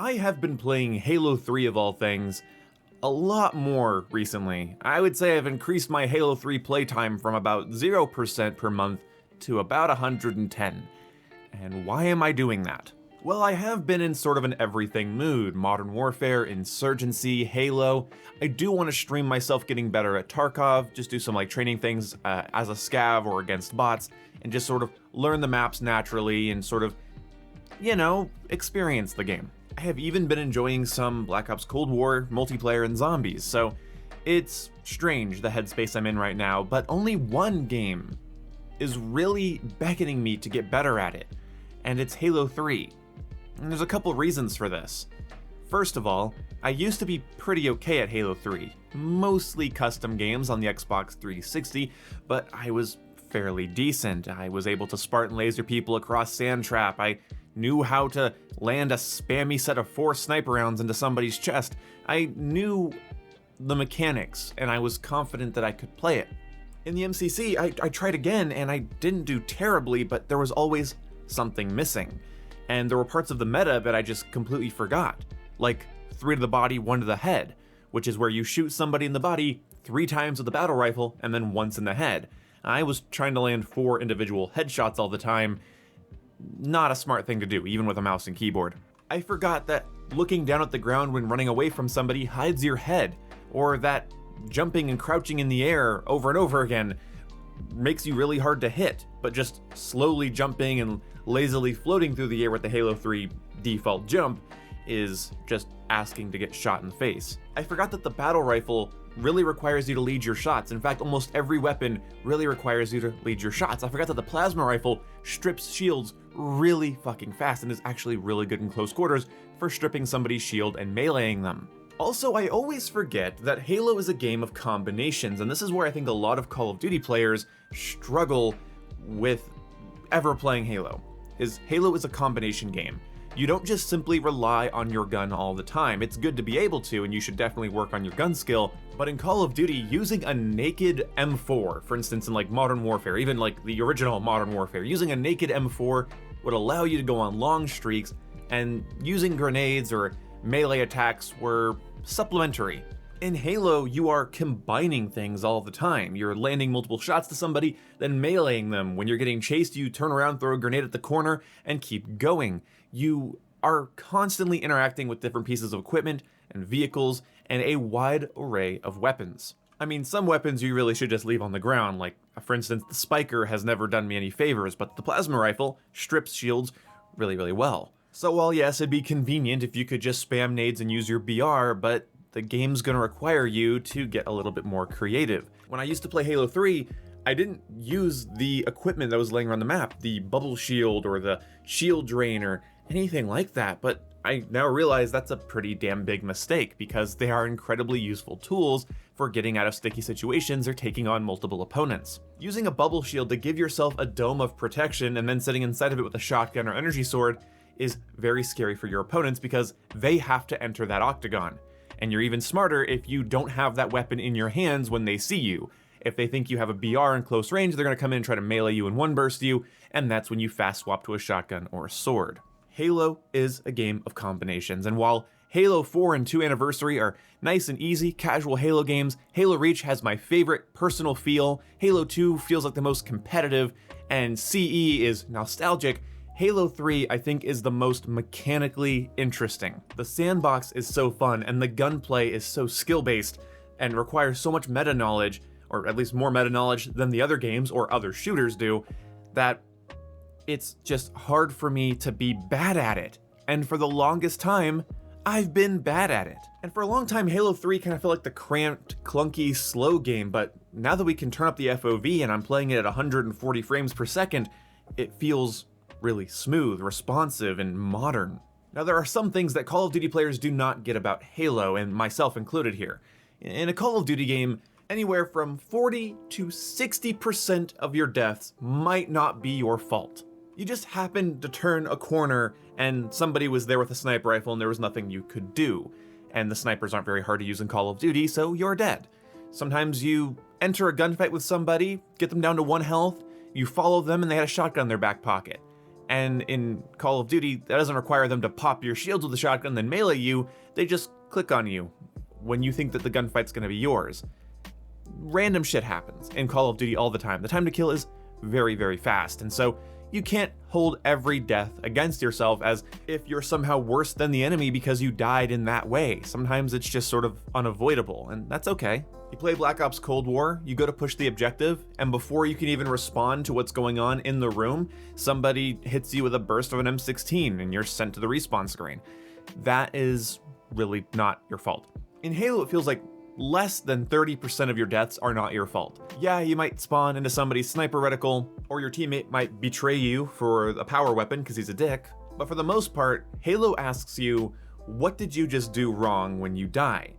I have been playing Halo 3 of all things a lot more recently. I would say I've increased my Halo 3 playtime from about 0% per month to about 110. And why am I doing that? Well, I have been in sort of an everything mood. Modern Warfare, Insurgency, Halo. I do want to stream myself getting better at Tarkov, just do some training things as a scav or against bots, and just sort of learn the maps naturally and sort of, experience the game. I have even been enjoying some Black Ops Cold War, multiplayer, and zombies, so it's strange the headspace I'm in right now, but only one game is really beckoning me to get better at it, and it's Halo 3. And there's a couple reasons for this. First of all, I used to be pretty okay at Halo 3, mostly custom games on the Xbox 360, but I was fairly decent. I was able to Spartan laser people across Sand Trap. I knew how to land a spammy set of 4 sniper rounds into somebody's chest. I knew the mechanics, and I was confident that I could play it. In the MCC, I tried again, and I didn't do terribly, but there was always something missing. And there were parts of the meta that I just completely forgot, like 3 to the body, 1 to the head, which is where you shoot somebody in the body 3 times with the battle rifle and then once in the head. I was trying to land 4 individual headshots all the time. Not a smart thing to do, even with a mouse and keyboard. I forgot that looking down at the ground when running away from somebody hides your head, or that jumping and crouching in the air over and over again makes you really hard to hit, but just slowly jumping and lazily floating through the air with the Halo 3 default jump is just asking to get shot in the face. I forgot that the battle rifle really requires you to lead your shots. In fact, almost every weapon really requires you to lead your shots. I forgot that the plasma rifle strips shields really fucking fast and is actually really good in close quarters for stripping somebody's shield and meleeing them. Also, I always forget that Halo is a game of combinations, and this is where I think a lot of Call of Duty players struggle with ever playing Halo. Halo is a combination game. You don't just simply rely on your gun all the time. It's good to be able to, and you should definitely work on your gun skill, but in Call of Duty, using a naked M4, for instance in Modern Warfare, even the original Modern Warfare, using a naked M4 would allow you to go on long streaks, and using grenades or melee attacks were supplementary. In Halo, you are combining things all the time. You're landing multiple shots to somebody, then meleeing them. When you're getting chased, you turn around, throw a grenade at the corner, and keep going. You are constantly interacting with different pieces of equipment and vehicles and a wide array of weapons. I mean, some weapons you really should just leave on the ground, for instance, the Spiker has never done me any favors, but the plasma rifle strips shields really, really well. So while yes, it'd be convenient if you could just spam nades and use your BR, but the game's gonna require you to get a little bit more creative. When I used to play Halo 3, I didn't use the equipment that was laying around the map, the bubble shield or the shield drain or anything like that, but I now realize that's a pretty damn big mistake because they are incredibly useful tools for getting out of sticky situations or taking on multiple opponents. Using a bubble shield to give yourself a dome of protection and then sitting inside of it with a shotgun or energy sword is very scary for your opponents because they have to enter that octagon. And you're even smarter if you don't have that weapon in your hands when they see you. If they think you have a BR in close range, they're going to come in and try to melee you and one burst you, and that's when you fast swap to a shotgun or a sword. Halo is a game of combinations, and while Halo 4 and 2 Anniversary are nice and easy, casual Halo games, Halo Reach has my favorite personal feel, Halo 2 feels like the most competitive, and CE is nostalgic, Halo 3, I think, is the most mechanically interesting. The sandbox is so fun, and the gunplay is so skill-based, and requires so much meta-knowledge, or at least more meta-knowledge than the other games or other shooters do, that it's just hard for me to be bad at it. And for the longest time, I've been bad at it. And for a long time, Halo 3 kind of felt like the cramped, clunky, slow game, but now that we can turn up the FOV and I'm playing it at 140 frames per second, it feels really smooth, responsive, and modern. Now, there are some things that Call of Duty players do not get about Halo, and myself included here. In a Call of Duty game, anywhere from 40 to 60% of your deaths might not be your fault. You just happened to turn a corner and somebody was there with a sniper rifle and there was nothing you could do. And the snipers aren't very hard to use in Call of Duty, so you're dead. Sometimes you enter a gunfight with somebody, get them down to 1 health, you follow them and they had a shotgun in their back pocket. And in Call of Duty, that doesn't require them to pop your shields with a shotgun then melee you, they just click on you when you think that the gunfight's gonna be yours. Random shit happens in Call of Duty all the time. The time to kill is very, very fast, and so you can't hold every death against yourself as if you're somehow worse than the enemy because you died in that way. Sometimes it's just sort of unavoidable, and that's okay. You play Black Ops Cold War, you go to push the objective, and before you can even respond to what's going on in the room, somebody hits you with a burst of an M16 and you're sent to the respawn screen. That is really not your fault. In Halo, it feels like less than 30% of your deaths are not your fault. Yeah, you might spawn into somebody's sniper reticle, or your teammate might betray you for a power weapon because he's a dick, but for the most part, Halo asks you, what did you just do wrong when you die?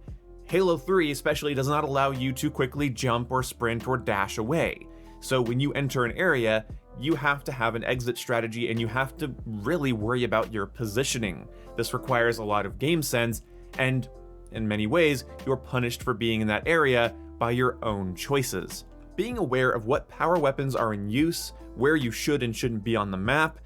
Halo 3 especially does not allow you to quickly jump or sprint or dash away. So when you enter an area, you have to have an exit strategy and you have to really worry about your positioning. This requires a lot of game sense, and in many ways, you're punished for being in that area by your own choices. Being aware of what power weapons are in use, where you should and shouldn't be on the map,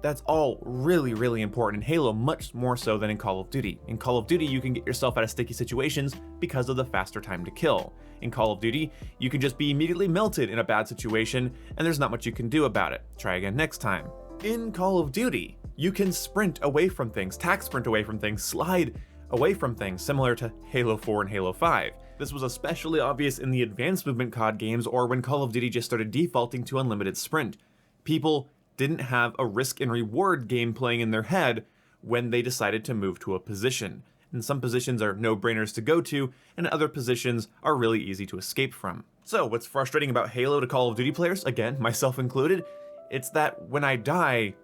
that's all really, really important in Halo, much more so than in Call of Duty. In Call of Duty, you can get yourself out of sticky situations because of the faster time to kill. In Call of Duty, you can just be immediately melted in a bad situation, and there's not much you can do about it. Try again next time. In Call of Duty, you can sprint away from things, tack sprint away from things, slide away from things, similar to Halo 4 and Halo 5. This was especially obvious in the advanced movement COD games or when Call of Duty just started defaulting to unlimited sprint. People didn't have a risk and reward game playing in their head when they decided to move to a position. And some positions are no-brainers to go to, and other positions are really easy to escape from. So what's frustrating about Halo to Call of Duty players, again, myself included, it's that when I die,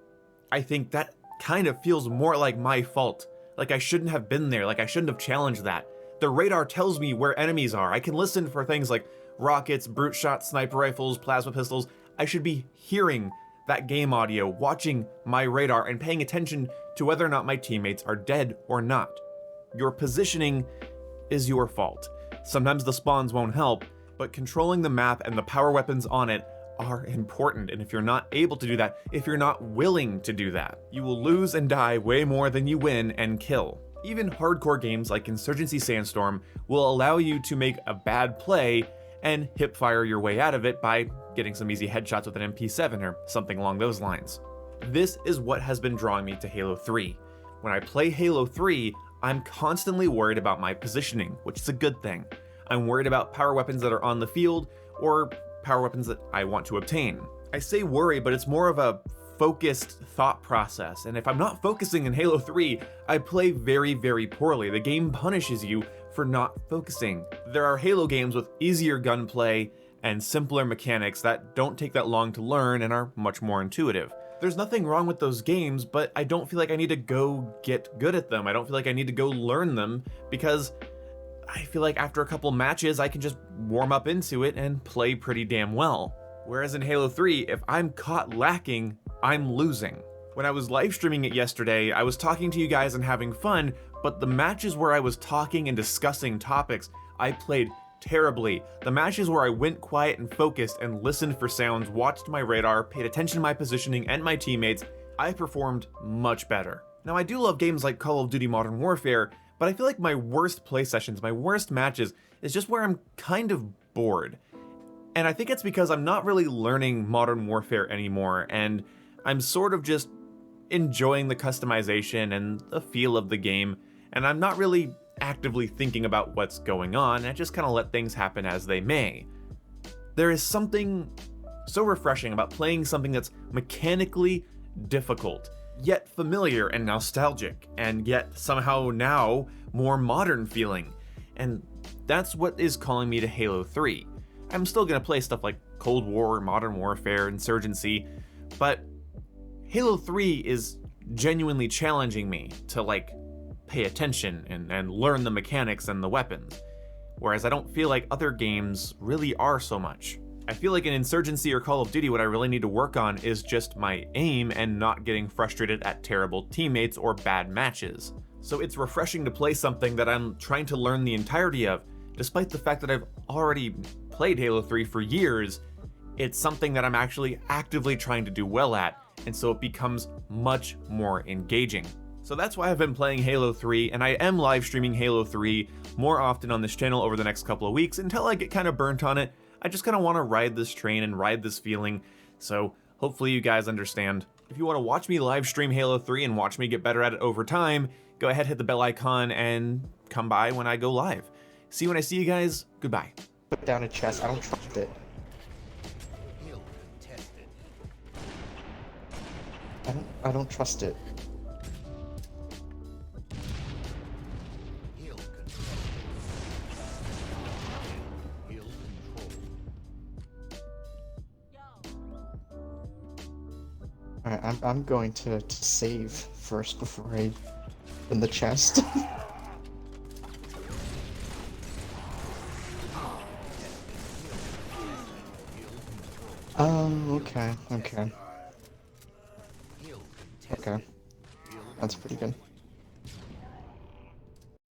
I think that kind of feels more like my fault. Like I shouldn't have been there, like I shouldn't have challenged that. The radar tells me where enemies are. I can listen for things like rockets, brute shots, sniper rifles, plasma pistols. I should be hearing that game audio, watching my radar, and paying attention to whether or not my teammates are dead or not. Your positioning is your fault. Sometimes the spawns won't help, but controlling the map and the power weapons on it are important, and if you're not able to do that, if you're not willing to do that, you will lose and die way more than you win and kill. Even hardcore games like Insurgency Sandstorm will allow you to make a bad play and hipfire your way out of it by getting some easy headshots with an MP7 or something along those lines. This is what has been drawing me to Halo 3. When I play Halo 3, I'm constantly worried about my positioning, which is a good thing. I'm worried about power weapons that are on the field or power weapons that I want to obtain. I say worry, but it's more of a focused thought process, and if I'm not focusing in Halo 3, I play very, very poorly. The game punishes you for not focusing. There are Halo games with easier gunplay and simpler mechanics that don't take that long to learn and are much more intuitive. There's nothing wrong with those games, but I don't feel like I need to go get good at them. I don't feel like I need to go learn them because I feel like after a couple matches, I can just warm up into it and play pretty damn well. Whereas in Halo 3, if I'm caught lacking, I'm losing. When I was live streaming it yesterday, I was talking to you guys and having fun, but the matches where I was talking and discussing topics, I played terribly. The matches where I went quiet and focused and listened for sounds, watched my radar, paid attention to my positioning and my teammates, I performed much better. Now I do love games like Call of Duty Modern Warfare, but I feel like my worst play sessions, my worst matches, is just where I'm kind of bored. And I think it's because I'm not really learning Modern Warfare anymore, and I'm sort of just enjoying the customization and the feel of the game, and I'm not really actively thinking about what's going on. I just kind of let things happen as they may. There is something so refreshing about playing something that's mechanically difficult, yet familiar and nostalgic, and yet somehow now more modern feeling. And that's what is calling me to Halo 3. I'm still gonna play stuff like Cold War, Modern Warfare, Insurgency, but Halo 3 is genuinely challenging me to pay attention and learn the mechanics and the weapons, whereas I don't feel like other games really are so much. I feel like in Insurgency or Call of Duty, what I really need to work on is just my aim and not getting frustrated at terrible teammates or bad matches. So it's refreshing to play something that I'm trying to learn the entirety of, despite the fact that I've already played Halo 3 for years. It's something that I'm actually actively trying to do well at, and so it becomes much more engaging. So that's why I've been playing Halo 3, and I am live streaming Halo 3 more often on this channel over the next couple of weeks until I get kind of burnt on it. I just kind of want to ride this train and ride this feeling, so hopefully you guys understand. If you want to watch me live stream Halo 3 and watch me get better at it over time, go ahead, hit the bell icon, and come by when I go live. See you when I see you guys. Goodbye. Put down a chest. I don't trust it. I don't trust it. Alright, I'm going to save first before I open the chest. Okay. Okay. That's pretty good.